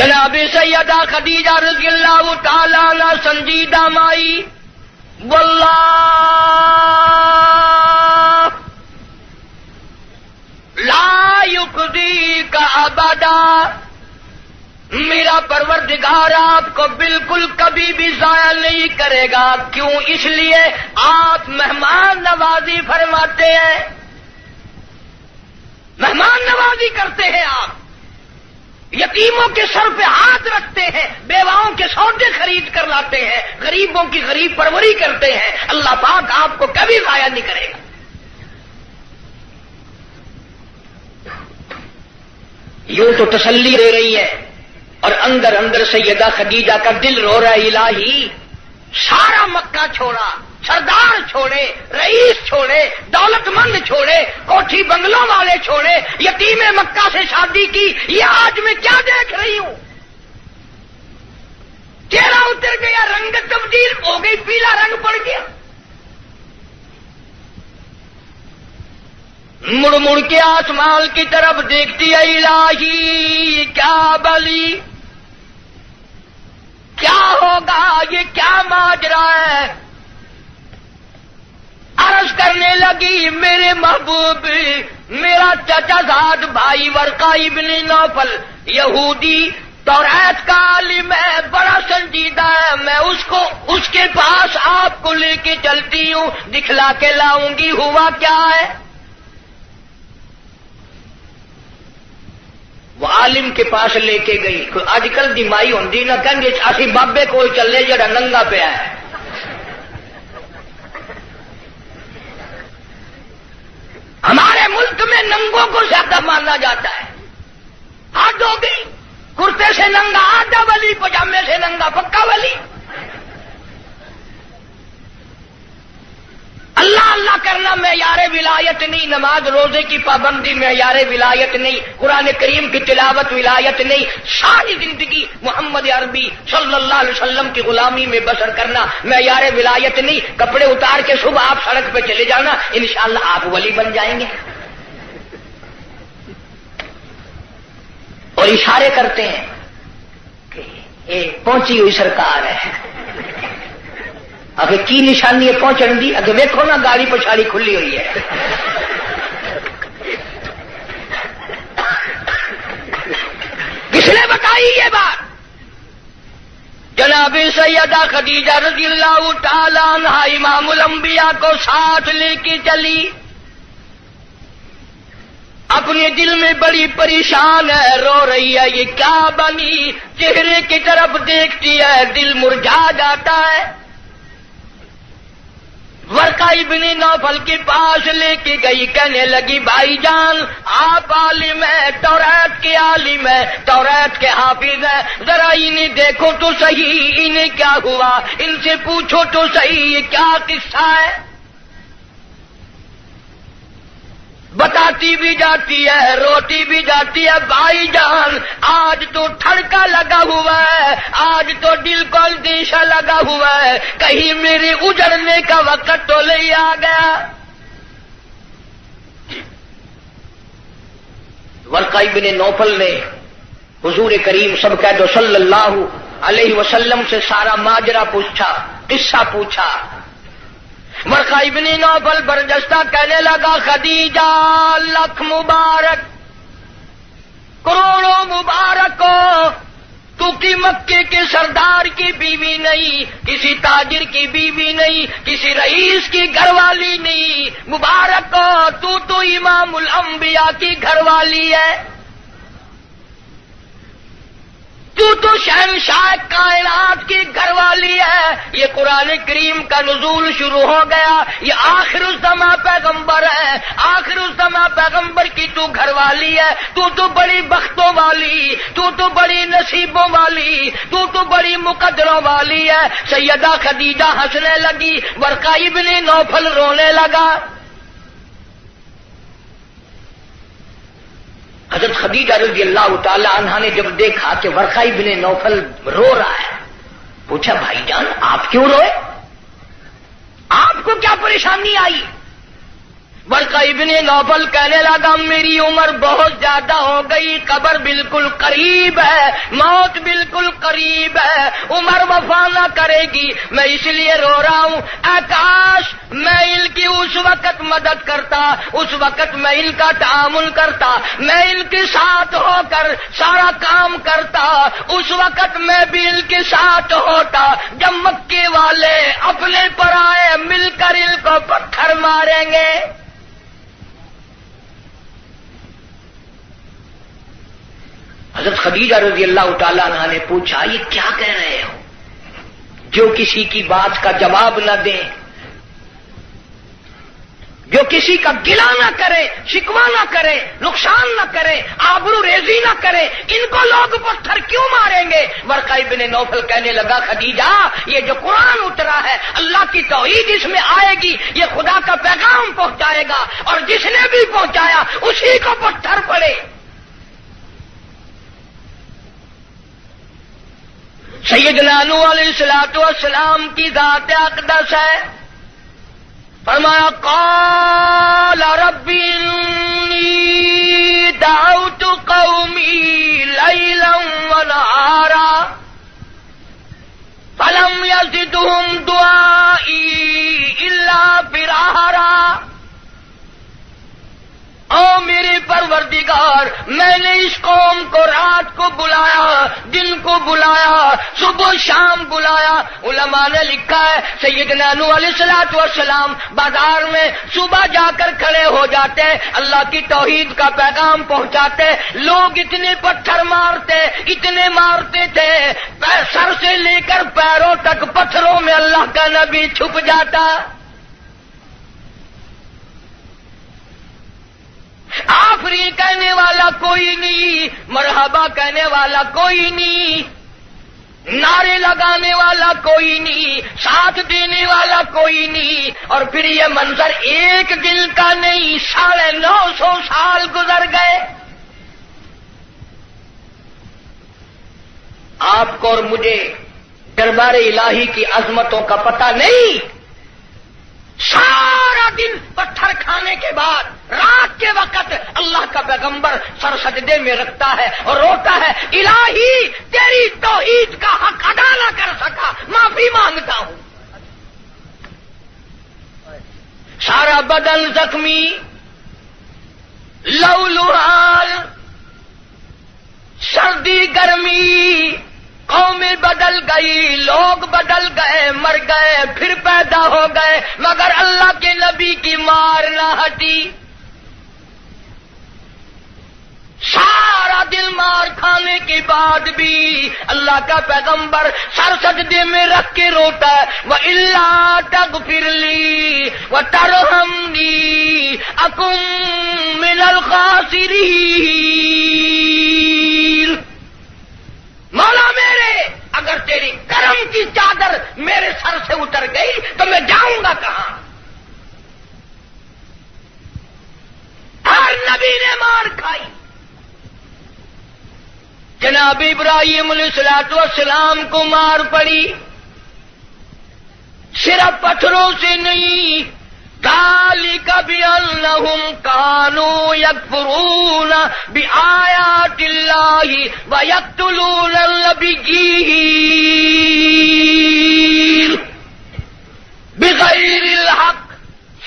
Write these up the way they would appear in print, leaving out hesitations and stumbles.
جناب سیدہ خدیجہ رضی اللہ تعالی عنہ سنجیدہ مائی، واللہ لا یخزیک ابدا، میرا پروردگار آپ کو بالکل کبھی بھی ضائع نہیں کرے گا۔ کیوں؟ اس لیے آپ مہمان نوازی فرماتے ہیں، مہمان نوازی کرتے ہیں، آپ یتیموں کے سر پہ ہاتھ رکھتے ہیں، بیواؤں کے سودے خرید کر لاتے ہیں، غریبوں کی غریب پروری کرتے ہیں۔ اللہ پاک آپ کو کبھی ضائع نہیں کرے گا۔ یوں تو تسلی دے رہی ہے، اور اندر اندر سیدہ خدیجہ کا دل رو رہا ہے، الہی سارا مکہ چھوڑا، سردار چھوڑے، رئیس چھوڑے، دولت مند چھوڑے، کوٹھی بنگلوں والے چھوڑے، یتیم مکہ سے شادی کی، یہ آج میں کیا دیکھ رہی ہوں؟ چہرہ اتر گیا، رنگ تبدیل ہو گئی، پیلا رنگ پڑ گیا۔ مڑ مڑ کے آسمان کی طرف دیکھتی ہے، الہی کیا بلی، کیا ہوگا، یہ کیا ماجرا ہے؟ عرض کرنے لگی، میرے محبوب، میرا چچا زاد بھائی ورقہ ابن نوفل یہودی توریت کا عالم ہے، بڑا سنجیدہ ہے، میں اس کے پاس آپ کو لے کے چلتی ہوں، دکھلا کے لاؤں گی ہوا کیا ہے۔ وہ عالم کے پاس لے کے گئی۔ اج کل دی مائی ہوندی نہ کہیں گے اسی بابے کو چلے جڑا ننگا پیا ہے۔ ہمارے ملک میں ننگوں کو زیادہ مانا جاتا ہے۔ حد ہو گئی، کرتے سے ننگا آدھا ولی، پجامے سے ننگا پکا ولی۔ اللہ اللہ کرنا معیار ولایت نہیں، نماز روزے کی پابندی معیار ولایت نہیں، قرآن کریم کی تلاوت ولایت نہیں، ساری زندگی محمد عربی صلی اللہ علیہ وسلم کی غلامی میں بسر کرنا معیار ولایت نہیں۔ کپڑے اتار کے صبح آپ سڑک پہ چلے جانا، انشاءاللہ آپ ولی بن جائیں گے۔ اور اشارے کرتے ہیں کہ یہ پہنچی ہوئی سرکار ہے، اگر کی نشانی ہے پہنچن دی، اگر ویکھو نا گاڑی پچھاڑی کھلی ہوئی ہے۔ کس نے بتائی یہ بات؟ جناب سیدہ خدیجہ رضی اللہ تعالی عنہا امام الانبیاء کو ساتھ لے کے چلی، اپنے دل میں بڑی پریشان ہے، رو رہی ہے، یہ کیا بنی؟ چہرے کی طرف دیکھتی ہے، دل مرجھا جاتا ہے۔ ورقہ ابن نوفل کے پاس لے کے گئی، کہنے لگی، بھائی جان آپ عالم ہیں، توریت کے عالم ہیں، توریت کے حافظ ہیں، ذرا انہیں دیکھو تو صحیح، انہیں کیا ہوا، ان سے پوچھو تو صحیح، یہ کیا قصہ ہے؟ بتاتی بھی جاتی ہے، روتی بھی جاتی ہے، بھائی جان آج تو ٹھڑکا لگا ہوا ہے، آج تو دل کو اندیشہ لگا ہوا ہے، کہیں میرے اجڑنے کا وقت تو نہیں آ گیا۔ ورقہ ابن نوفل نے حضور کریم سب کہہ دو صلی اللہ علیہ وسلم سے سارا ماجرا پوچھا، قصہ پوچھا۔ ورقہ ابن نوفل برجستہ کہنے لگا، خدیجہ لکھ مبارک، کروڑوں مبارک ہو، تو کی مکے کے سردار کی بیوی نہیں، کسی تاجر کی بیوی نہیں، کسی رئیس کی گھر والی نہیں، مبارک ہو، تو امام الانبیاء کی گھر والی ہے، تو شہنشاہ کائنات کی گھر والی ہے۔ یہ قرآن کریم کا نزول شروع ہو گیا، یہ آخر الزماں پیغمبر ہے، آخر الزماں پیغمبر کی تو گھر والی ہے، تو بڑی بختوں والی، تو بڑی نصیبوں والی، تو بڑی مقدروں والی ہے۔ سیدہ خدیجہ ہنسنے لگی، ورقہ ابن نوفل رونے لگا۔ حضرت خدیجہ رضی اللہ تعالی عنہا نے جب دیکھا کہ ورقہ ابن نوفل رو رہا ہے، پوچھا، بھائی جان آپ کیوں روئے؟ آپ کو کیا پریشانی آئی؟ ورقہ ابن نوفل کہنے لگا میری عمر بہت زیادہ ہو گئی، قبر بالکل قریب ہے، موت بالکل قریب ہے، عمر وفا نہ کرے گی، میں اس لیے رو رہا ہوں۔ اے کاش میں ان کی اس وقت مدد کرتا، اس وقت میں ان کا تعامل کرتا، میں ان کے ساتھ ہو کر سارا کام کرتا، اس وقت میں بھی ان کے ساتھ ہوتا جب مکے والے اپنے پر آئے مل کر ان کو پتھر ماریں گے۔ حضرت خدیجہ رضی اللہ تعالیٰ عنہ نے پوچھا یہ کیا کہہ رہے ہو؟ جو کسی کی بات کا جواب نہ دیں، جو کسی کا گلہ نہ کرے، شکوہ نہ کرے، نقصان نہ کرے، آبرو ریزی نہ کرے، ان کو لوگ پتھر کیوں ماریں گے؟ ورقہ ابن نوفل کہنے لگا خدیجہ یہ جو قرآن اترا ہے اللہ کی توحید اس میں آئے گی، یہ خدا کا پیغام پہنچائے گا، اور جس نے بھی پہنچایا اسی کو پتھر پڑے۔ سیدنا نوح علیہ السلام کی ذات اقدس ہے، فرمایا قال رب انی دعوت قومی لیلا ونہارا فلم یزدہم دعائی الا فرارا۔ او میرے پروردگار میں نے اس قوم کو رات کو بلایا، دن کو بلایا، صبح شام بلایا۔ علماء نے لکھا ہے سیدنا نوح علیہ السلام بازار میں صبح جا کر کھڑے ہو جاتے، اللہ کی توحید کا پیغام پہنچاتے، لوگ اتنے پتھر مارتے، اتنے مارتے تھے، سر سے لے کر پیروں تک پتھروں میں اللہ کا نبی چھپ جاتا۔ آفرین کہنے والا کوئی نہیں، مرحبا کہنے والا کوئی نہیں، نعرے لگانے والا کوئی نہیں، ساتھ دینے والا کوئی نہیں، اور پھر یہ منظر ایک دن کا نہیں، 950 سال گزر گئے۔ آپ کو اور مجھے دربار الہی کی عظمتوں کا پتہ نہیں۔ سارا دن پتھر کھانے کے بعد رات کے وقت اللہ کا پیغمبر سر سجدے میں رکھتا ہے اور روتا ہے الہی تیری توحید کا حق ادا نہ کر سکا، معافی مانگتا ہوں۔ سارا بدن زخمی، لہولہال، سردی گرمی، قومیں بدل گئی، لوگ بدل گئے، مر گئے، پھر پیدا ہو گئے، مگر اللہ کے نبی کی مار نہ ہٹی۔ سارا دل مار کھانے کے بعد بھی اللہ کا پیغمبر سر سجدے میں رکھ کے روتا ہے وَإِلَّا تَغْفِرْ لِي وَتَرْحَمْنِي أَكُن مِّنَ الْخَاسِرِينَ۔ مولا میرے اگر تیری کرم کی چادر میرے سر سے اتر گئی تو میں جاؤں گا کہاں؟ ہر نبی نے مار کھائی۔ جناب ابراہیم علیہ السلام کو مار پڑی، صرف پتھروں سے نہیں، ذالک بأنہم کانوا یکفرون بآیات اللہ ویقتلون النبیین بغیر الحق۔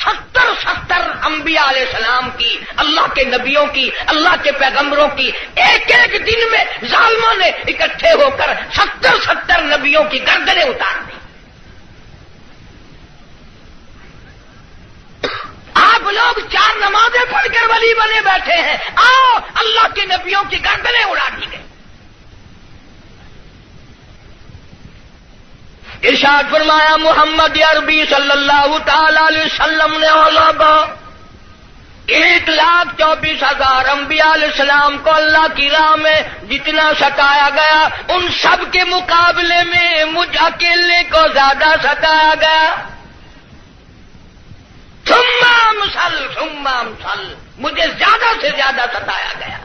70 انبیاء علیہ السلام کی، اللہ کے نبیوں کی، اللہ کے پیغمبروں کی ایک ایک دن میں ظالموں نے اکٹھے ہو کر 70 نبیوں کی گردنیں اتار دی۔ آپ لوگ 4 نمازیں پڑھ کر ولی بنے بیٹھے ہیں، آؤ اللہ کے نبیوں کی گردنیں اڑا دی گئی۔ ارشاد فرمایا محمد عربی صلی اللہ تعالی علیہ وسلم نے 1,24,000 انبیاء علیہ السلام کو اللہ کی راہ میں جتنا ستایا گیا ان سب کے مقابلے میں مجھ اکیلے کو زیادہ ستایا گیا۔ ثم امثل، مجھے زیادہ سے زیادہ ستایا گیا۔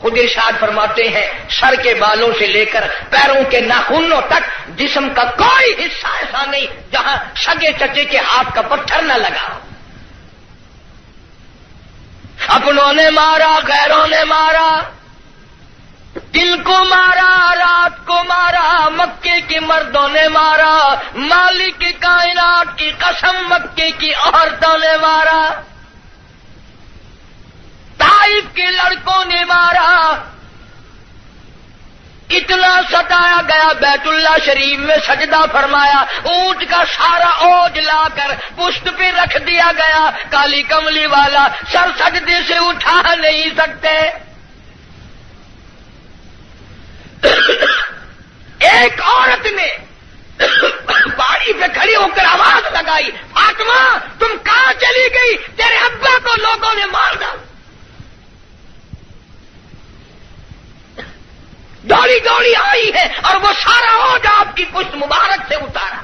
خود ارشاد فرماتے ہیں سر کے بالوں سے لے کر پیروں کے ناخنوں تک جسم کا کوئی حصہ ایسا نہیں جہاں سگے چچے کے ہاتھ کا پتھر نہ لگا۔ اپنوں نے مارا، غیروں نے مارا، دن کو مارا، رات کو مارا، مکے کے مردوں نے مارا، مالک کائنات کی قسم مکے کی عورتوں نے مارا، طائف کے لڑکوں نے مارا، اتنا ستایا گیا بیت اللہ شریف میں سجدہ فرمایا، اونٹ کا سارا اوج لا کر پشت پہ رکھ دیا گیا، کالی کملی والا سر سجدے سے اٹھا نہیں سکتے۔ ایک عورت نے پہاڑی پہ کھڑی ہو کر آواز لگائی، فاطمہ تم کہاں چلی گئی؟ تیرے ابا کو لوگوں نے مار ڈالا۔ دوڑی دوڑی آئی ہے اور وہ سارا اوج آپ کی پشت مبارک سے اتارا۔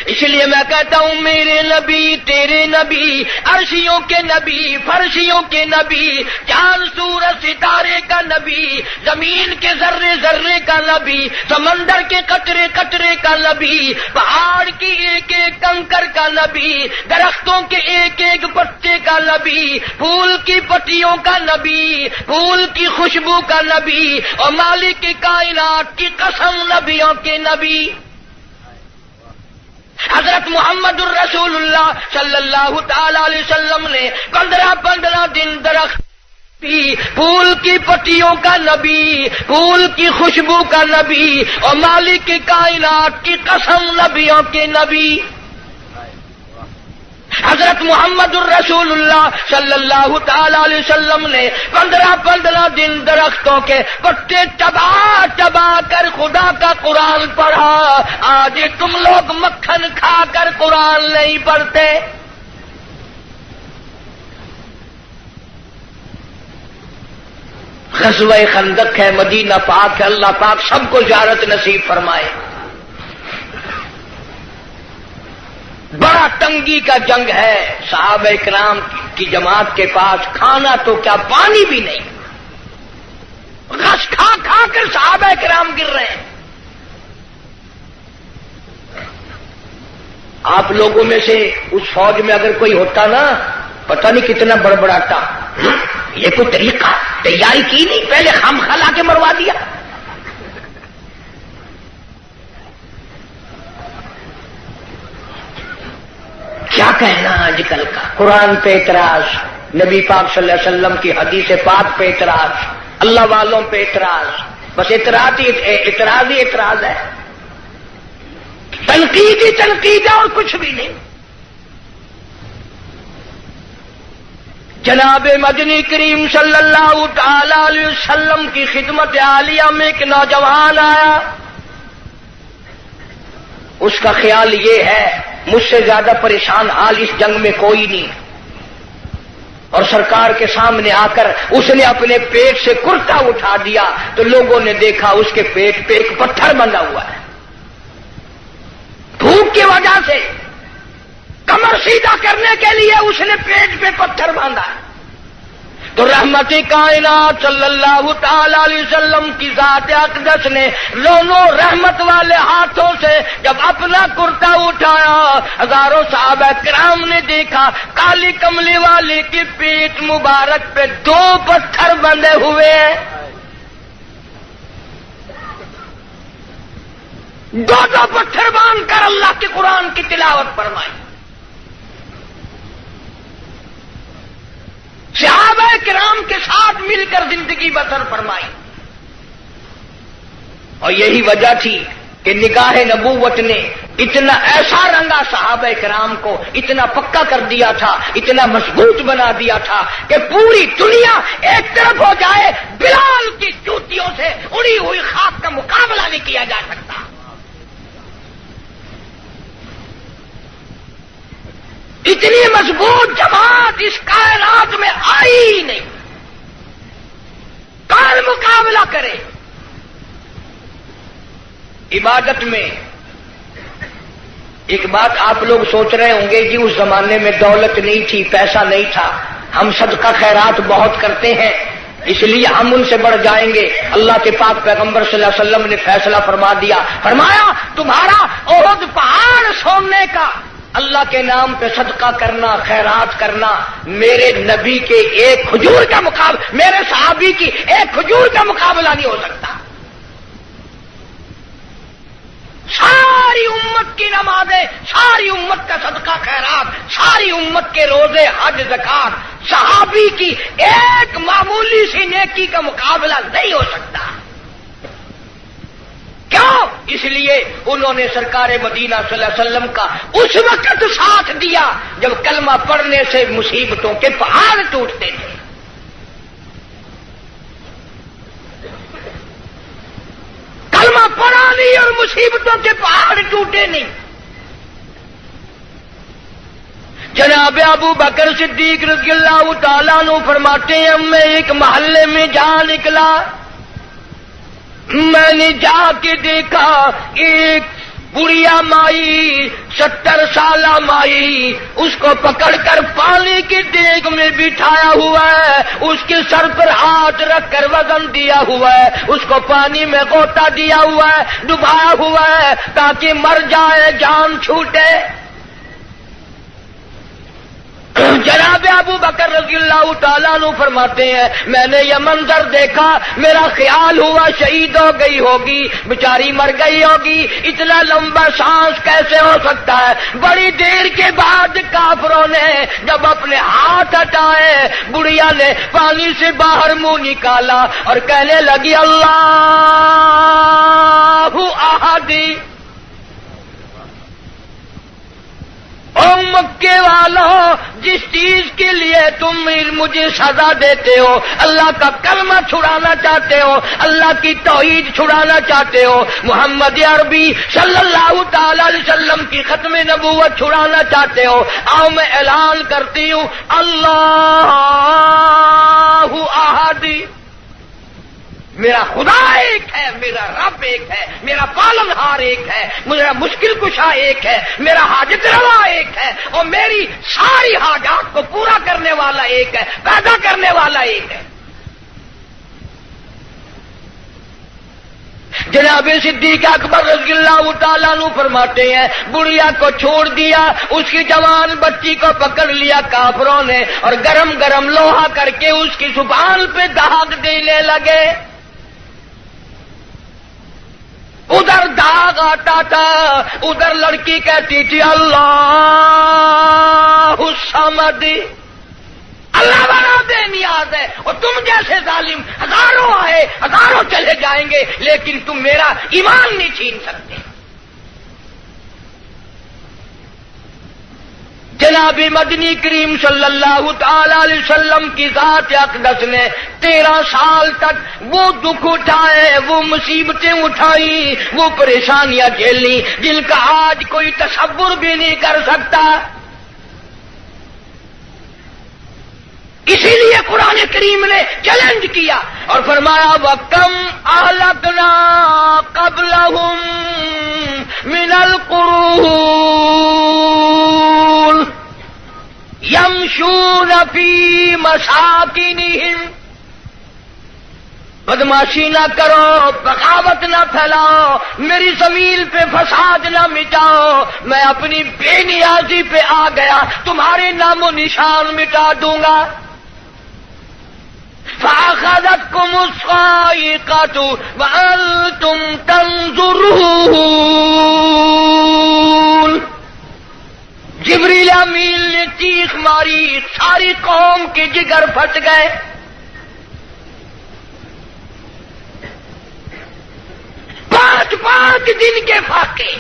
اس لیے میں کہتا ہوں میرے نبی تیرے نبی، عرشیوں کے نبی، فرشیوں کے نبی، چاند سورج ستارے کا نبی، زمین کے ذرے ذرے کا نبی، سمندر کے قطرے قطرے کا نبی، پہاڑ کی ایک ایک کنکر کا نبی، درختوں کے ایک ایک پتے کا نبی، پھول کی پتیوں کا نبی، پھول کی خوشبو کا نبی، اور مالک کی کائنات کی قسم نبیوں کے نبی حضرت محمد الرسول اللہ صلی اللہ تعالی علیہ وسلم نے 15 دن درخت پھول کی پتیوں کا نبی، پھول کی خوشبو کا نبی، اور مالک کی کائنات کی قسم نبیوں کے نبی حضرت محمد الرسول اللہ صلی اللہ تعالی علیہ وسلم نے 15 دن درختوں کے پتے چبا کر خدا کا قرآن پڑھا۔ آج تم لوگ مکھن کھا کر قرآن نہیں پڑھتے۔ غزوہ خندق ہے، مدینہ پاک ہے، اللہ پاک سب کو زیارت نصیب فرمائے۔ بڑا تنگی کا جنگ ہے، صحابہ کرام کی جماعت کے پاس کھانا تو کیا پانی بھی نہیں، غش کھا کھا کر صحابہ کرام گر رہے ہیں۔ آپ لوگوں میں سے اس فوج میں اگر کوئی ہوتا نا، پتہ نہیں کتنا بڑبڑاتا، یہ کوئی طریقہ تیاری کی نہیں، پہلے خام خلا کے مروا دیا۔ کیا کہنا آج کل کا، قرآن پہ اعتراض، نبی پاک صلی اللہ علیہ وسلم کی حدیث پاک پہ اعتراض، اللہ والوں پہ اعتراض، بس اعتراض ہی اعتراض ہے، تنقید ہی تنقید ہے اور کچھ بھی نہیں۔ جناب مدنی کریم صلی اللہ تعالی علیہ وسلم کی خدمت عالیہ میں ایک نوجوان آیا، اس کا خیال یہ ہے مجھ سے زیادہ پریشان حال اس جنگ میں کوئی نہیں، اور سرکار کے سامنے آ کر اس نے اپنے پیٹ سے کرتا اٹھا دیا تو لوگوں نے دیکھا اس کے پیٹ پہ ایک پتھر بندھا ہوا ہے، بھوک کی وجہ سے کمر سیدھا کرنے کے لیے اس نے پیٹ پہ پتھر باندھا ہے۔ تو رحمت کائنات صلی اللہ تعالی علیہ وسلم کی ذات اقدس نے دونوں رحمت والے ہاتھوں سے جب اپنا کرتا اٹھایا، ہزاروں صحابہ کرام نے دیکھا کالی کملی والے کی پیٹ مبارک پہ 2 پتھر بندھے ہوئے ہیں، 2 پتھر باندھ کر اللہ کے قرآن کی تلاوت فرمائی۔ صحابہ کرام کے ساتھ مل کر زندگی بسر فرمائی، اور یہی وجہ تھی کہ نگاہ نبوت نے اتنا ایسا رنگا صحابہ کرام کو، اتنا پکا کر دیا تھا، اتنا مضبوط بنا دیا تھا کہ پوری دنیا ایک طرف ہو جائے، بلال کی جوتیوں سے اڑی ہوئی خاک کا مقابلہ نہیں کیا جا سکتا۔ اتنی مضبوط جماعت اس کائنات میں آئی ہی نہیں، کون مقابلہ کرے؟ عبادت میں ایک بات آپ لوگ سوچ رہے ہوں گے، جی اس زمانے میں دولت نہیں تھی، پیسہ نہیں تھا، ہم صدقہ خیرات بہت کرتے ہیں اس لیے ہم ان سے بڑھ جائیں گے۔ اللہ کے پاک پیغمبر صلی اللہ علیہ وسلم نے فیصلہ فرما دیا، فرمایا تمہارا احد پہاڑ سونے کا اللہ کے نام پہ صدقہ کرنا، خیرات کرنا میرے نبی کے ایک کھجور کا مقابلہ، میرے صحابی کی ایک کھجور کا مقابلہ نہیں ہو سکتا۔ ساری امت کی نمازیں، ساری امت کا صدقہ خیرات، ساری امت کے روزے، حج، زکات صحابی کی ایک معمولی سی نیکی کا مقابلہ نہیں ہو سکتا۔ کیوں؟ اس لیے انہوں نے سرکار مدینہ صلی اللہ علیہ وسلم کا اس وقت ساتھ دیا جب کلمہ پڑھنے سے مصیبتوں کے پہاڑ ٹوٹتے تھے۔ کلمہ پڑھا نہیں اور مصیبتوں کے پہاڑ ٹوٹے نہیں۔ جناب ابو بکر صدیق رضی اللہ تعالیٰ عنہ فرماتے ہیں میں ایک محلے میں جا نکلا، میں نے جا کے دیکھا ایک بڑھیا مائی، 70 سالہ مائی، اس کو پکڑ کر پانی کی دیگ میں بٹھایا ہوا ہے، اس کے سر پر ہاتھ رکھ کر وزن دیا ہوا ہے، اس کو پانی میں غوطہ دیا ہوا ہے، ڈبایا ہوا ہے تاکہ مر جائے، جان چھوٹے۔ جناب ابو بکر رضی اللہ تعالیٰ عنہ فرماتے ہیں میں نے یہ منظر دیکھا، میرا خیال ہوا شہید ہو گئی ہوگی، بیچاری مر گئی ہوگی، اتنا لمبا سانس کیسے ہو سکتا ہے؟ بڑی دیر کے بعد کافروں نے جب اپنے ہاتھ ہٹائے، بڑھیا نے پانی سے باہر منہ نکالا اور کہنے لگی اللہ احدی۔ او مکے والوں، جس چیز کے لیے تم مجھے سزا دیتے ہو، اللہ کا کلمہ چھڑانا چاہتے ہو، اللہ کی توحید چھڑانا چاہتے ہو، محمد عربی صلی اللہ تعالی علیہ وسلم کی ختم نبوت چھڑانا چاہتے ہو، آؤ میں اعلان کرتی ہوں اللہ احد، میرا خدا ایک ہے، میرا رب ایک ہے، میرا پالنہار ایک ہے، میرا مشکل کشا ایک ہے، میرا حاجت روا ایک ہے، اور میری ساری حاجات کو پورا کرنے والا ایک ہے، پیدا کرنے والا ایک ہے۔ جناب صدیق اکبر رضی اللہ تعالیٰ عنہ فرماتے ہیں بڑھیا کو چھوڑ دیا، اس کی جوان بچی کو پکڑ لیا کافروں نے اور گرم گرم لوہا کر کے اس کی زبان پہ داغ دینے لگے۔ ادھر داغ آتا تھا، ادھر لڑکی کہتی تھی اللہ الصمد، اللہ بڑا بے نیاز ہے، اور تم جیسے ظالم ہزاروں آئے ہزاروں چلے جائیں گے لیکن تم میرا ایمان نہیں چھین سکتے۔ جناب مدنی کریم صلی اللہ تعالی علیہ وسلم کی ذات اقدس نے 13 سال تک وہ دکھ اٹھائے، وہ مصیبتیں اٹھائی، وہ پریشانیاں جھیلی جن کا آج کوئی تصور بھی نہیں کر سکتا۔ اسی لیے قرآن کریم نے چیلنج کیا اور فرمایا وَكَمْ أَهْلَكْنَا قَبْلَهُمْ مِنَ الْقُرُونِ يَمْشُونَ فِي مَسَاكِنِهِمْ۔ بدماشی نہ کرو، بغاوت نہ پھیلاؤ، میری زمین پہ فساد نہ مٹاؤ، میں اپنی بے نیازی پہ آ گیا، تمہارے نام و نشان مٹا دوں گا۔ فَأَخَذَتْكُمُ الصَّاعِقَةُ وَأَنْتُمْ تَنْظُرُونَ۔ جبریل امین نے چیخ ماری، ساری قوم کے جگر پھٹ گئے۔ پانچ دن کے فاقے،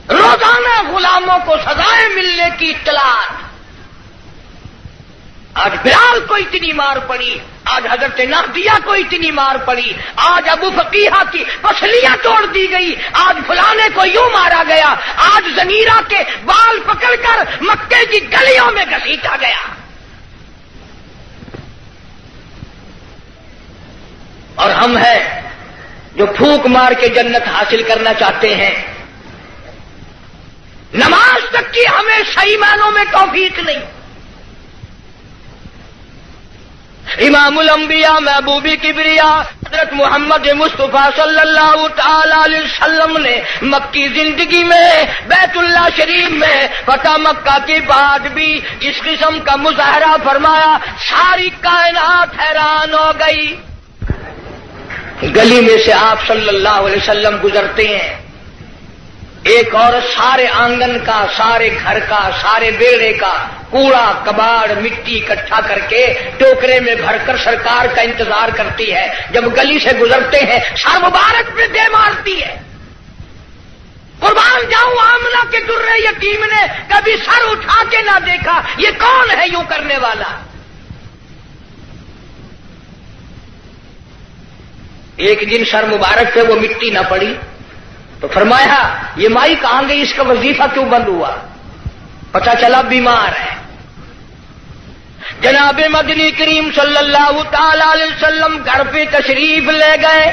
روزانہ غلاموں کو سزائیں ملنے کی اطلاعات۔ آج بلال کو اتنی مار پڑی، آج حضرت نادیہ کو اتنی مار پڑی، آج ابو فقیہ کی پسلیاں توڑ دی گئی، آج فلانے کو یوں مارا گیا، آج زنیرہ کے بال پکڑ کر مکے کی گلیوں میں گھسیٹا گیا۔ اور ہم ہیں جو پھونک مار کے جنت حاصل کرنا چاہتے ہیں، نماز تک کی ہمیں صحیح معنوں میں توفیق نہیں۔ امام الانبیاء محبوب کبریا حضرت محمد مصطفیٰ صلی اللہ تعالی علیہ وسلم نے مکی زندگی میں بیت اللہ شریف میں فتح مکہ کے بعد بھی اس قسم کا مظاہرہ فرمایا، ساری کائنات حیران ہو گئی۔ گلی میں سے آپ صلی اللہ علیہ وسلم گزرتے ہیں، ایک عورت سارے آنگن کا، سارے گھر کا، سارے بیڑے کا کوڑا کباڑ مٹی اکٹھا کر کے ٹوکرے میں بھر کر سرکار کا انتظار کرتی ہے۔ جب گلی سے گزرتے ہیں سر مبارک پہ دے مارتی ہے۔ قربان جاؤں آمنہ کے درے یتیم نے کبھی سر اٹھا کے نہ دیکھا، یہ کون ہے یوں کرنے والا؟ ایک دن سر مبارک پہ وہ مٹی نہ پڑی تو فرمایا یہ مائی کہاں گئی، اس کا وظیفہ کیوں بند ہوا؟ پتہ چلا بیمار ہے۔ جناب مدنی کریم صلی اللہ تعالی علیہ وسلم گھر پہ تشریف لے گئے،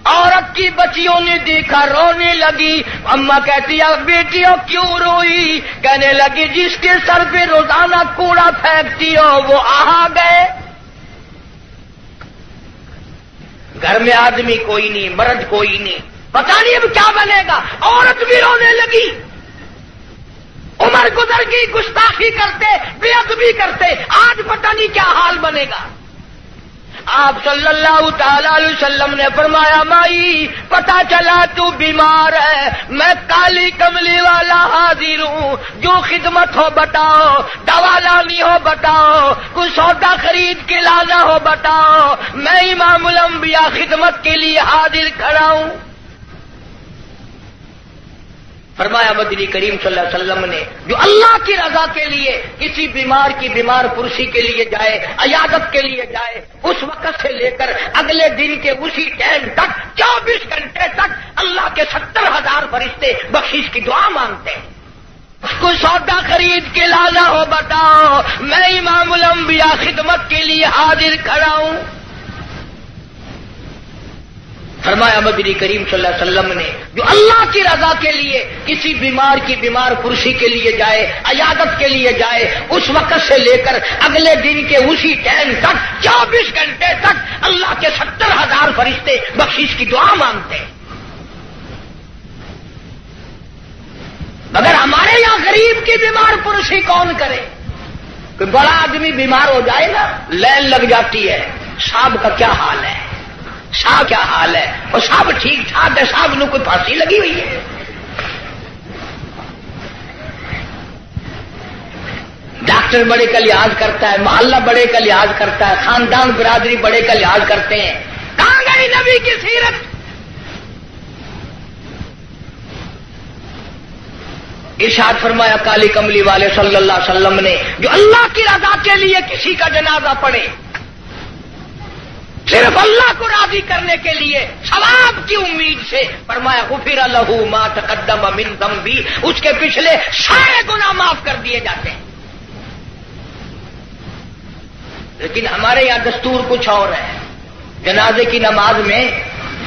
عورت کی بچیوں نے دیکھا رونے لگی۔ اماں کہتی ہے بیٹیوں کیوں روئی؟ کہنے لگی جس کے سر پہ روزانہ کوڑا پھینکتی ہو وہ آ گئے۔ گھر میں آدمی کوئی نہیں، مرد کوئی نہیں، پتہ نہیں اب کیا بنے گا۔ عورت بھی رونے لگی۔ عمر گزر گئی، گستاخی کرتے، بے ادبی کرتے، آج پتہ نہیں کیا حال بنے گا۔ آپ صلی اللہ تعالی علیہ وسلم نے فرمایا مائی پتہ چلا تو بیمار ہے، میں کالی کملی والا حاضر ہوں، جو خدمت ہو بتاؤ، دوا لانی ہو بتاؤ، کوئی سودا خرید کے لانا ہو بتاؤ، میں امام الانبیاء خدمت کے لیے حاضر کھڑا ہوں۔ فرمایا مدنی کریم صلی اللہ علیہ وسلم نے جو اللہ کی رضا کے لیے کسی بیمار کی بیمار پرسی کے لیے جائے، عیادت کے لیے جائے، اس وقت سے لے کر اگلے دن کے اسی ٹائم تک 24 گھنٹے تک اللہ کے 70,000 فرشتے بخشش کی دعا مانگتے ہیں۔ کوئی سودا خرید کے لانا ہو بتاؤ، میں امام الانبیاء خدمت کے لیے حاضر کھڑا ہوں۔ فرمایا مدنی کریم صلی اللہ علیہ وسلم نے جو اللہ کی رضا کے لیے کسی بیمار کی بیمار پرسی کے لیے جائے، عیادت کے لیے جائے، اس وقت سے لے کر اگلے دن کے اسی ٹائم تک 24 گھنٹے تک اللہ کے 70,000 فرشتے بخشش کی دعا مانگتے ہیں۔ مگر ہمارے یہاں غریب کی بیمار پرسی کون کرے؟ کوئی بڑا آدمی بیمار ہو جائے نا لائن لگ جاتی ہے، صاحب کا کیا حال ہے، صاحب کیا حال ہے، اور صاحب ٹھیک ٹھاک ہے، صاحب نے کوئی پھانسی لگی ہوئی ہے۔ ڈاکٹر بڑے کا لحاظ کرتا ہے، محلہ بڑے کا لحاظ کرتا ہے، خاندان برادری بڑے کا لحاظ کرتے ہیں۔ کہاں گئی نبی کی سیرت؟ ارشاد فرمایا کالی کملی والے صلی اللہ علیہ وسلم نے جو اللہ کی رضا کے لیے کسی کا جنازہ پڑھے، صرف اللہ کو راضی کرنے کے لیے، ثواب کی امید سے، فرمایا غفر لہ ما تقدم من ذنبی، اس کے پچھلے سارے گناہ معاف کر دیے جاتے ہیں۔ لیکن ہمارے یہاں دستور کچھ اور ہے۔ جنازے کی نماز میں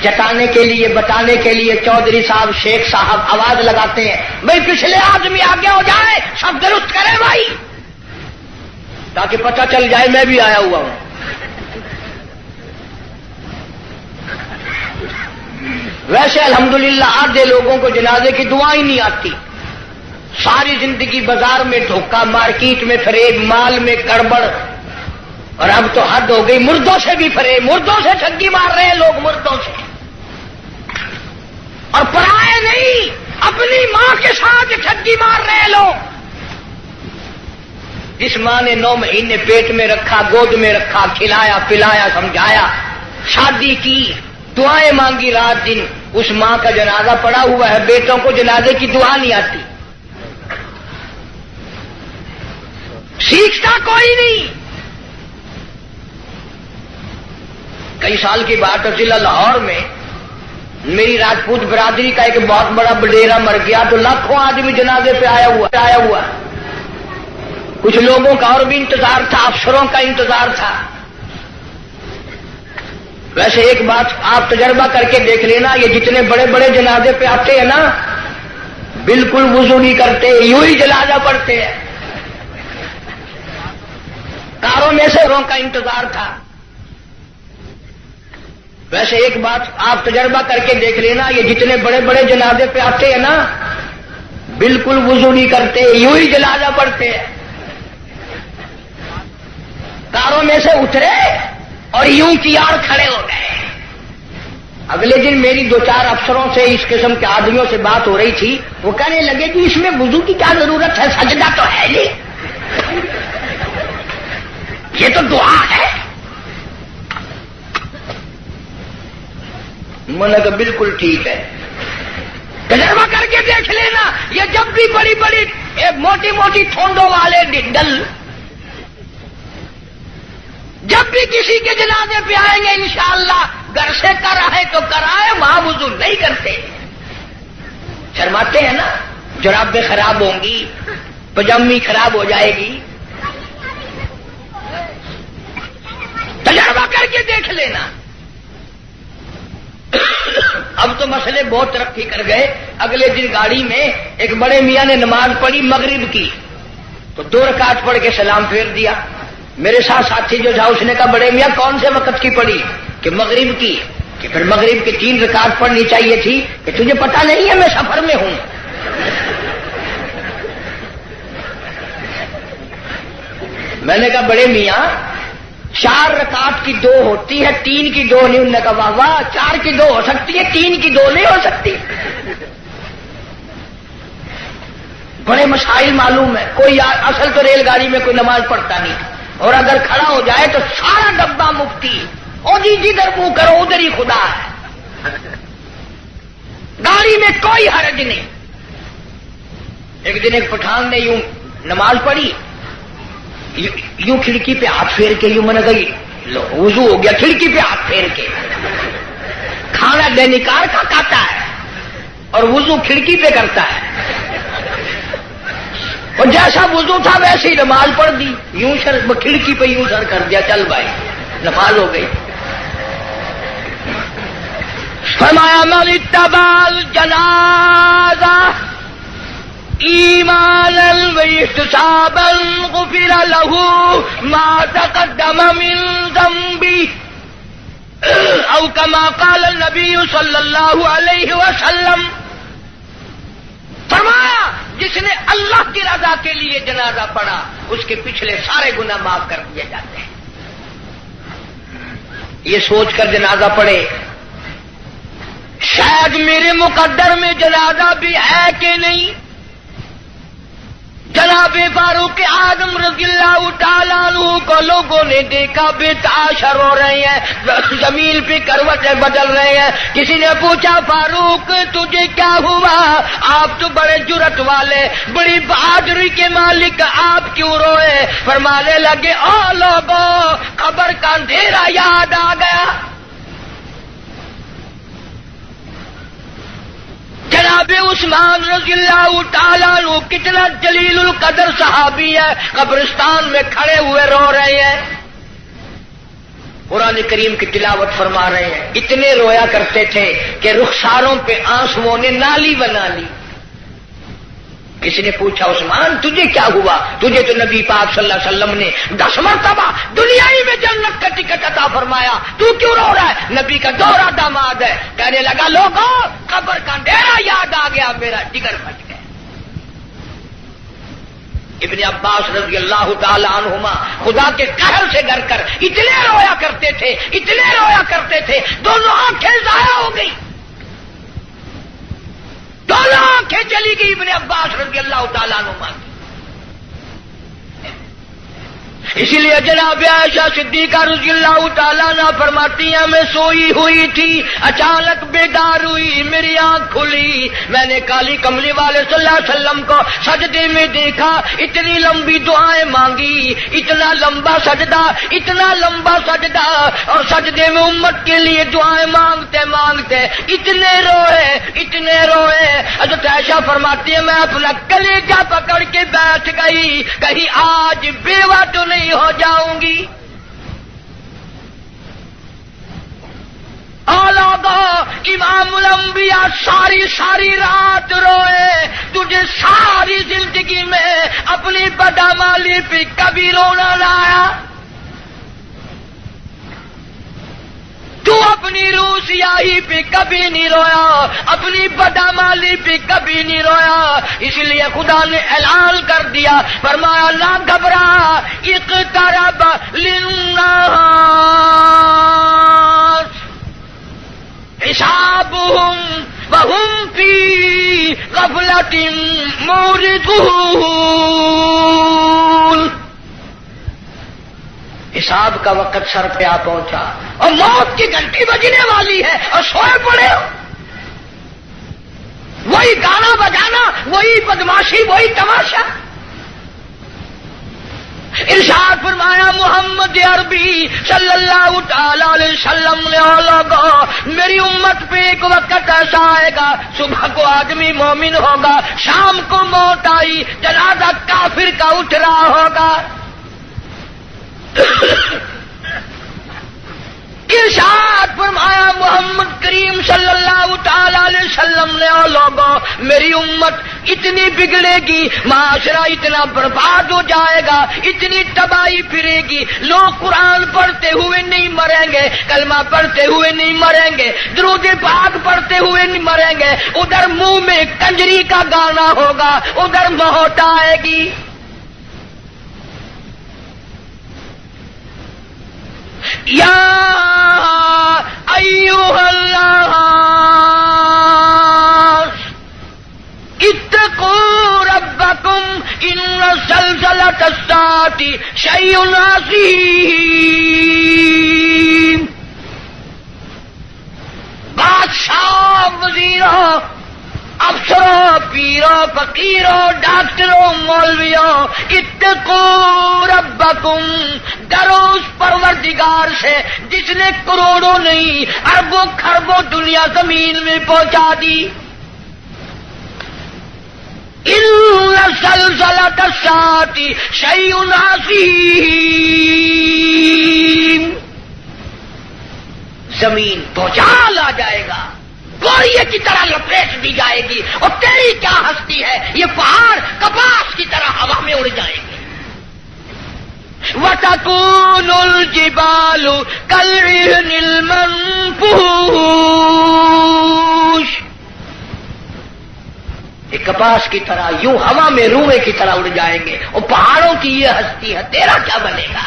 جتانے کے لیے، بتانے کے لیے چودھری صاحب، شیخ صاحب آواز لگاتے ہیں بھائی پچھلے آدمی آگے ہو جائے، سب درست کرے بھائی، تاکہ پتہ چل جائے میں بھی آیا ہوا ہوں۔ ویسے الحمدللہ آدھے لوگوں کو جنازے کی دعائیں نہیں آتی، ساری زندگی بازار میں دھوکہ، مارکیٹ میں فریب، مال میں گڑبڑ، اور اب تو حد ہو گئی، مردوں سے بھی فریب، مردوں سے ٹھگی مار رہے ہیں لوگ، مردوں سے، اور پرائے نہیں، اپنی ماں کے ساتھ ٹھگی مار رہے ہیں لوگ۔ جس ماں نے 9 مہینے پیٹ میں رکھا، گود میں رکھا، کھلایا پلایا سمجھایا، شادی کی، دعائیں مانگی رات دن، اس ماں کا جنازہ پڑا ہوا ہے، بیٹوں کو جنازے کی دعا نہیں آتی، سیکھتا کوئی نہیں۔ کئی سال کی بات ہے، ضلع لاہور میں میری راجپوت برادری کا ایک بہت بڑا بڈیرا مر گیا تو لاکھوں آدمی جنازے پہ آیا ہوا، کچھ لوگوں کا اور بھی انتظار تھا، افسروں کا انتظار تھا۔ ویسے ایک بات آپ تجربہ کر کے دیکھ لینا، یہ جتنے بڑے بڑے جنازے پہ آتے ہیں نا، بالکل وضو نہیں کرتے، یوں ہی جنازہ پڑھتے ہیں۔ کاروں میں سے روں کا انتظار تھا، ویسے ایک بات آپ تجربہ کر کے دیکھ لینا، یہ جتنے بڑے بڑے جنازے پہ آتے ہیں نا، بالکل وضو نہیں کرتے، یوں ہی جنازہ پڑھتے ہیں، کاروں میں سے اترے اور یوں کیار کھڑے ہو گئے۔ اگلے دن میری 2-4 افسروں سے اس قسم کے آدمیوں سے بات ہو رہی تھی، وہ کہنے لگے کہ اس میں وضو کی کیا ضرورت ہے، سجدہ تو ہے نہیں، یہ تو دعا ہے۔ میں نے کہا بالکل ٹھیک ہے، تجربہ کر کے دیکھ لینا، یہ جب بھی بڑی بڑی موٹی موٹی ٹھونڈوں والے ڈل جب بھی کسی کے جنازے پہ آئیں گے انشاءاللہ گھر سے کرائے تو کرائے، وہاں وضو نہیں کرتے، شرماتے ہیں نا، جرابیں خراب ہوں گی، پجامی خراب ہو جائے گی، تجربہ کر کے دیکھ لینا۔ اب تو مسئلے بہت ترقی کر گئے۔ اگلے دن گاڑی میں ایک بڑے میاں نے نماز پڑھی مغرب کی، تو 2 رکعت پڑھ کے سلام پھیر دیا۔ میرے ساتھ ساتھی جو تھا اس نے کہا بڑے میاں کون سے وقت کی پڑھی؟ کہ مغرب کی۔ کہ پھر مغرب کی 3 رکعت پڑھنی چاہیے تھی۔ کہ تجھے پتا نہیں ہے میں سفر میں ہوں؟ میں نے کہا بڑے میاں 4 رکعت کی 2 ہوتی ہے، 3 کی 2 نہیں۔ انہوں نے کہا واہ واہ، 4 کی 2 ہو سکتی ہے، 3 کی 2 نہیں ہو سکتی۔ بڑے مسائل معلوم ہے۔ کوئی اصل تو ریل گاڑی میں کوئی نماز پڑھتا نہیں، اور اگر کھڑا ہو جائے تو سارا ڈبہ مفتی، اور جدھر منہ کرو ادھر ہی خدا ہے، گاڑی میں کوئی حرج نہیں۔ ایک دن ایک پٹھان نے یوں نماز پڑھی، یوں کھڑکی پہ ہاتھ پھیر کے، یوں میں نے کہا وضو ہو گیا، کھڑکی پہ ہاتھ پھیر کے۔ کھانا دینکار کا کھاتا ہے اور وضو کھڑکی پہ کرتا ہے، اور جیسا وضو تھا ویسے ہی نماز پڑھ دی، یوں سر کھڑکی پہ یوں سر کر دیا، چل بھائی نماز ہو گئی۔ فرمایا من اتبع الجنازہ ایمانا واحتسابا غفر له ما تقدم من ذنبه او كما قال النبي صلی اللہ علیہ وسلم۔ فرمایا جس نے اللہ کی رضا کے لیے جنازہ پڑھا اس کے پچھلے سارے گناہ معاف کر دیے جاتے ہیں۔ یہ سوچ کر جنازہ پڑھے شاید میرے مقدر میں جنازہ بھی ہے کہ نہیں۔ جناب فاروق اعظم رضی اللہ تعالیٰ عنہ کو لوگوں نے دیکھا بے تاشر ہو رہے ہیں، زمین پہ کروٹیں بدل رہے ہیں۔ کسی نے پوچھا فاروق تجھے کیا ہوا؟ آپ تو بڑے جرت والے، بڑی بہادری کے مالک، آپ کیوں روئے؟ فرمانے لگے او لوگوں، قبر کا اندھیرا یاد آ گیا۔ جناب عثمان رضی اللہ تعالیٰ عنہ کتنا جلیل القدر صحابی ہے، قبرستان میں کھڑے ہوئے رو رہے ہیں، قرآن کریم کی تلاوت فرما رہے ہیں۔ اتنے رویا کرتے تھے کہ رخساروں پہ آنسوؤں نے نالی بنا لی۔ کسی نے پوچھا عثمان تجھے کیا ہوا؟ تجھے تو نبی پاک صلی اللہ علیہ وسلم نے 10 مرتبہ دنیائی میں جنت کا ٹکٹ عطا فرمایا، تو کیوں رو رہا ہے؟ نبی کا دوہرا داماد ہے۔ کہنے لگا لوگوں قبر کا اندھیرا یاد آ گیا، میرا جگر پھٹ گیا۔ ابن عباس رضی اللہ تعالی عنہما خدا کے قہر سے ڈر کر اتنے رویا کرتے تھے، اتنے رویا کرتے تھے، دونوں آنکھیں ضائع ہو گئی، دونوں آنکھیں چلی گئی ابن عباس رضی اللہ تعالیٰ عنہ کی۔ اسی لیے جناب عائشہ صدیقہ رضی اللہ تعالیٰ عنہ فرماتی ہیں میں سوئی ہوئی تھی، اچانک بیدار ہوئی، میری آنکھ کھلی، میں نے کالی کملی والے صلی اللہ علیہ وسلم کو سجدے میں دیکھا، اتنی لمبی دعائیں مانگی، اتنا لمبا سجدہ، اتنا لمبا سجدہ، اور سجدے میں امت کے لیے دعائیں مانگتے مانگتے اتنے روئے، اتنے روئے۔ حضرت عائشہ فرماتی ہے میں اپنا کلیجہ پکڑ کے بیٹھ گئی، کہیں آج بیوہ تو نہیں ہو جاؤں گی۔ امام الانبیاء ساری رات روئے، تجھے ساری زندگی میں اپنی بدعمالی پہ کبھی رونا نہ آیا؟ تو اپنی روسیاہی پہ کبھی نہیں رویا، اپنی بدعمالی پہ کبھی نہیں رویا، اس لیے خدا نے اعلان کر دیا، فرمایا نہ گھبرا، اقترب للناس حسابهم وهم فی غفلۃ معرضون۔ حساب کا وقت سر پہ آ پہنچا اور موت کی گھنٹی بجنے والی ہے اور سوئے پڑے ہو، وہی گانا بجانا، وہی بدماشی، وہی تماشا۔ ارشاد فرمایا محمد عربی صلی اللہ تعالی علیہ وسلم نے لوگوں، میری امت پہ ایک وقت ایسا آئے گا، صبح کو آدمی مومن ہوگا، شام کو موت آئی، جنازہ کافر کا اٹھ رہا ہوگا۔ ارشاد فرمایا محمد کریم صلی اللہ تعالی علیہ وسلم نے لوگوں، میری امت اتنی بگڑے گی، معاشرہ اتنا برباد ہو جائے گا، اتنی تباہی پھرے گی، لوگ قرآن پڑھتے ہوئے نہیں مریں گے، کلمہ پڑھتے ہوئے نہیں مریں گے، درود پاک پڑھتے ہوئے نہیں مریں گے، ادھر منہ میں کنجری کا گانا ہوگا، ادھر موت آئے گی۔ یا ایھا الناس اتقوا ربکم ان زلزلۃ الساعۃ شیء عظیم۔ بادشاہ، وزیروں، افسروں، پیروں، فقیروں، ڈاکٹروں، مولویوں، اتقوا ربکم، ڈرو اس پروردگار سے جس نے کروڑوں نہیں اربوں خربوں دنیا زمین میں پہنچا دی۔ ان زلزلۃ الساعۃ شیء عظیم، زمین بھوچال آ جائے گا، گوریے کی طرح لپیٹ دی جائے گی، اور تیری کیا ہستی ہے، یہ پہاڑ کپاس کی طرح ہوا میں اڑ جائیں گے۔ وَتَكُونُ الْجِبَالُ كَالْعِهْنِ الْمَنفُوشِ، یہ کپاس کی طرح یوں ہوا میں روئے کی طرح اڑ جائیں گے، اور پہاڑوں کی یہ ہستی ہے، تیرا کیا بنے گا؟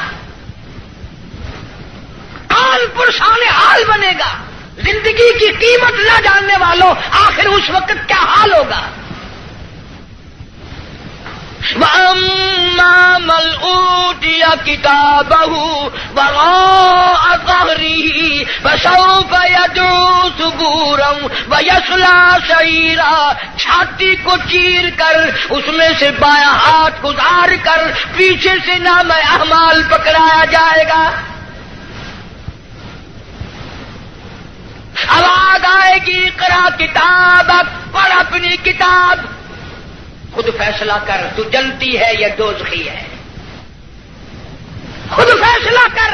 آل پرشان حال بنے گا۔ زندگی کی قیمت نہ جاننے والوں آخر اس وقت کیا حال ہوگا؟ وَأَمَّا مَنْ أُوتِيَ كِتَابَهُ وَرَاءَ ظَهْرِهِ فَسَوْفَ يَدْعُو ثُبُورًا وَيَصْلَىٰ سَعِيرًا، چھاتی کو چیر کر اس میں سے بایاں ہاتھ گزار کر پیچھے سے نام اعمال پکڑایا جائے گا۔ آواز آئے گی اقرا کتابک، پڑھ اپنی کتاب، خود فیصلہ کر، تو جنتی ہے یا دوزخی ہے، خود فیصلہ کر۔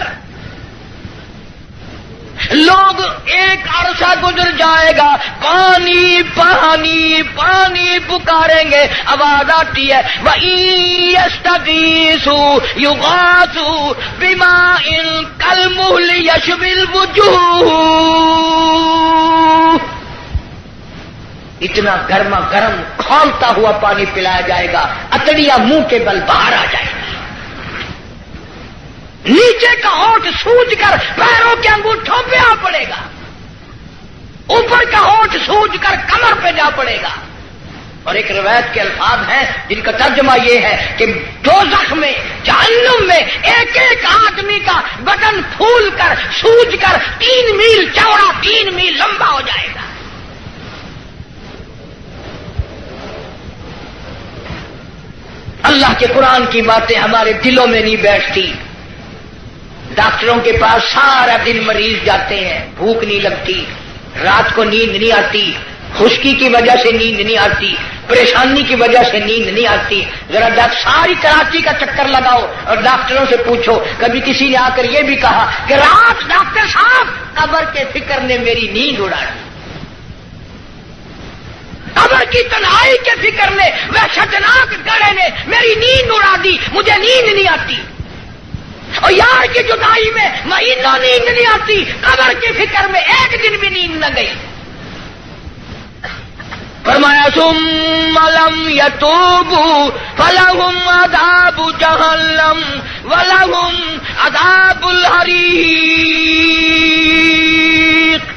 لوگ ایک عرصہ گزر جائے گا، پانی پانی پانی پکاریں گے، آواز آتی ہے وَإِن يَسْتَغِيثُوا يُغَاثُوا بِمَاءٍ كَالْمُهْلِ يَشْوِي الْوُجُوهَ، اتنا گرما گرم کھولتا ہوا پانی پلایا جائے گا، اتڑیاں منہ کے بل باہر آ جائے گی، نیچے کا ہونٹ سوج کر پیروں کے انگوٹھوں پہ آ پڑے گا، اوپر کا ہونٹ سوج کر کمر پہ جا پڑے گا۔ اور ایک روایت کے الفاظ ہیں جن کا ترجمہ یہ ہے کہ دوزخ میں، جہنم میں ایک ایک آدمی کا بدن پھول کر سوج کر 3 میل چوڑا 3 میل لمبا ہو جائے گا۔ اللہ کے قرآن کی باتیں ہمارے دلوں میں نہیں بیٹھتی۔ ڈاکٹروں کے پاس سارا دن مریض جاتے ہیں، بھوک نہیں لگتی، رات کو نیند نہیں آتی، خشکی کی وجہ سے نیند نہیں آتی، پریشانی کی وجہ سے نیند نہیں آتی۔ ذرا ساری کراچی کا چکر لگاؤ اور ڈاکٹروں سے پوچھو، کبھی کسی نے آ کر یہ بھی کہا کہ رات ڈاکٹر صاحب قبر کے فکر نے میری نیند اڑا دی، قبر کی تنہائی کے فکر نے، وحشتناک گڑھے نے میری نیند اڑا دی، مجھے نیند نہیں آتی۔ اور یار کی جدائی میں مہینوں نیند نہیں آتی، قبر کی فکر میں ایک دن بھی نیند نہ گئی۔ فرمایا ثم لم يتوبوا فلهم عذاب جہنم ولهم عذاب الحریق،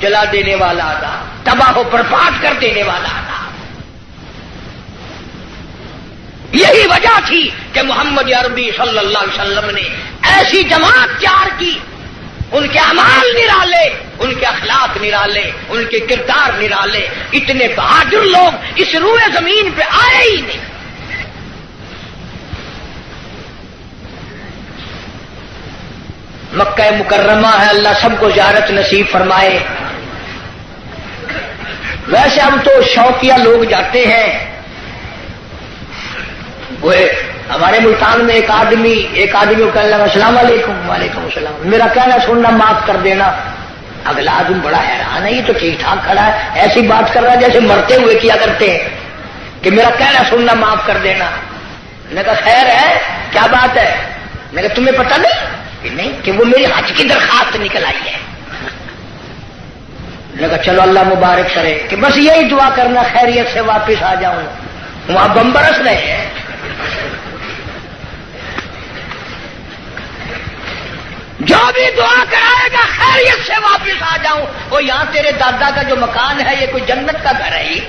جلا دینے والا عذاب، تباہ و برباد کر دینے والا عذاب۔ یہی وجہ تھی کہ محمد عربی صلی اللہ علیہ وسلم نے ایسی جماعت تیار کی، ان کے اعمال نرالے، ان کے اخلاق نرالے، ان کے کردار نرالے، اتنے بہادر لوگ اس روئے زمین پہ آئے ہی نہیں۔ مکہ مکرمہ ہے، اللہ سب کو زیارت نصیب فرمائے۔ ویسے ہم تو شوقیہ لوگ جاتے ہیں۔ وہ ہمارے ملتان میں ایک آدمی کو کہنے لگا السلام علیکم، وعلیکم السلام، میرا کہنا سننا معاف کر دینا۔ اگلا آدمی بڑا حیران ہے، یہ تو ٹھیک ٹھاک کھڑا ہے، ایسی بات کر رہا ہے جیسے مرتے ہوئے کیا کرتے ہیں کہ میرا کہنا سننا معاف کر دینا۔ میں نے کہا خیر ہے، کیا بات ہے؟ میں نے کہا تمہیں پتہ نہیں کہ نہیں کہ وہ میری حج کی درخواست نکل آئی ہے۔ میں نے کہا چلو اللہ مبارک کرے، کہ بس یہی دعا کرنا خیریت سے واپس آ جاؤں۔ وہاں بم برس رہے ہیں۔ جو بھی دعا کرائے گا خیریت سے واپس آ جاؤں۔ وہ یہاں تیرے دادا کا جو مکان ہے یہ کوئی جنت کا گھر ہے ہی؟